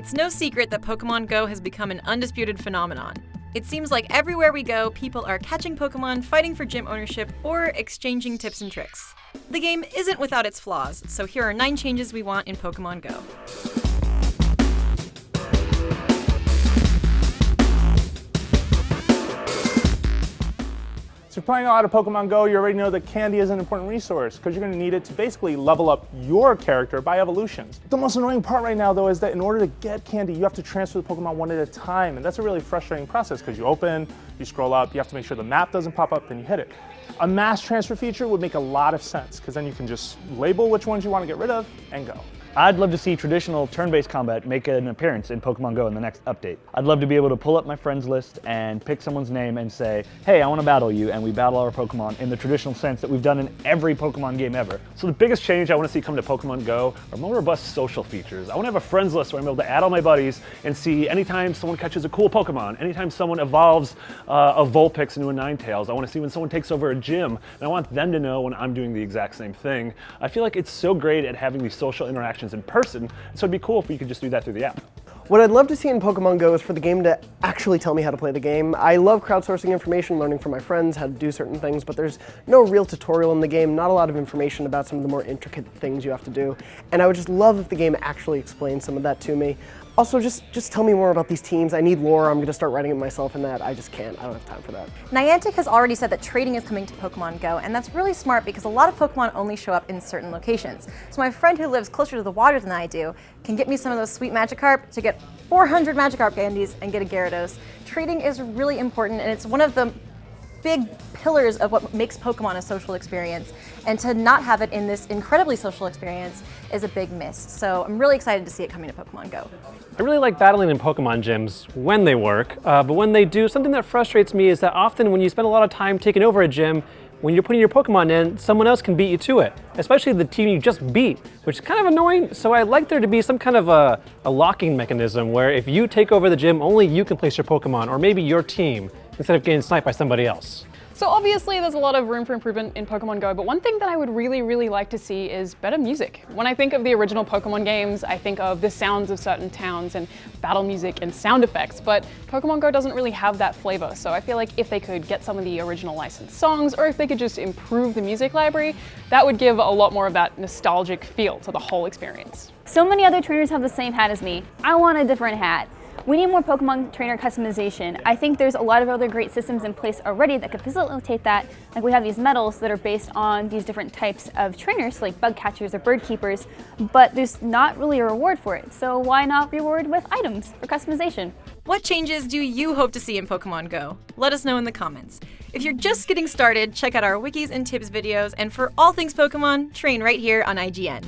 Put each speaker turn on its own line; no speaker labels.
It's no secret that Pokemon Go has become an undisputed phenomenon. It seems like everywhere we go, people are catching Pokemon, fighting for gym ownership, or exchanging tips and tricks. The game isn't without its flaws, so here are 9 changes we want in Pokemon Go.
So if you're playing a lot of Pokemon Go, you already know that candy is an important resource because you're going to need it to basically level up your character by evolutions. The most annoying part right now, though, is that in order to get candy, you have to transfer the Pokemon one at a time, and that's a really frustrating process because you open, you scroll up, you have to make sure the map doesn't pop up, then you hit it. A mass transfer feature would make a lot of sense because then you can just label which ones you want to get rid of and go.
I'd love to see traditional turn-based combat make an appearance in Pokemon Go in the next update. I'd love to be able to pull up my friends list and pick someone's name and say, hey, I want to battle you, and we battle our Pokemon in the traditional sense that we've done in every Pokemon game ever. So the biggest change I want to see come to Pokemon Go are more robust social features. I want to have a friends list where I'm able to add all my buddies and see anytime someone catches a cool Pokemon, anytime someone evolves a Vulpix into a Ninetales. I want to see when someone takes over a gym, and I want them to know when I'm doing the exact same thing. I feel like it's so great at having these social interactions in person, so it'd be cool if we could just do that through the app.
What I'd love to see in Pokemon Go is for the game to actually tell me how to play the game. I love crowdsourcing information, learning from my friends how to do certain things, but there's no real tutorial in the game, not a lot of information about some of the more intricate things you have to do. And I would just love if the game actually explained some of that to me. Also, just tell me more about these teams. I need lore. I'm going to start writing it myself, and that I just can't. I don't have time for that.
Niantic has already said that trading is coming to Pokemon Go, and that's really smart because a lot of Pokemon only show up in certain locations. So my friend who lives closer to the water than I do can get me some of those sweet Magikarp to get 400 Magikarp candies and get a Gyarados. Trading is really important, and it's one of the big pillars of what makes Pokemon a social experience, and to not have it in this incredibly social experience is a big miss. So I'm really excited to see it coming to Pokemon Go.
I really like battling in Pokemon gyms when they work, but when they do, something that frustrates me is that often when you spend a lot of time taking over a gym, when you're putting your Pokemon in, someone else can beat you to it, especially the team you just beat, which is kind of annoying. So I'd like there to be some kind of a locking mechanism where if you take over the gym, only you can place your Pokemon, or maybe your team, instead of getting sniped by somebody else.
So obviously there's a lot of room for improvement in Pokemon Go, but one thing that I would really like to see is better music. When I think of the original Pokemon games, I think of the sounds of certain towns and battle music and sound effects, but Pokemon Go doesn't really have that flavor. So I feel like if they could get some of the original licensed songs, or if they could just improve the music library, that would give a lot more of that nostalgic feel to the whole experience.
So many other trainers have the same hat as me. I want a different hat. We need more Pokemon trainer customization. I think there's a lot of other great systems in place already that could facilitate that. Like we have these medals that are based on these different types of trainers, like bug catchers or bird keepers, but there's not really a reward for it. So why not reward with items for customization?
What changes do you hope to see in Pokemon Go? Let us know in the comments. If you're just getting started, check out our wikis and tips videos, and for all things Pokemon, train right here on IGN.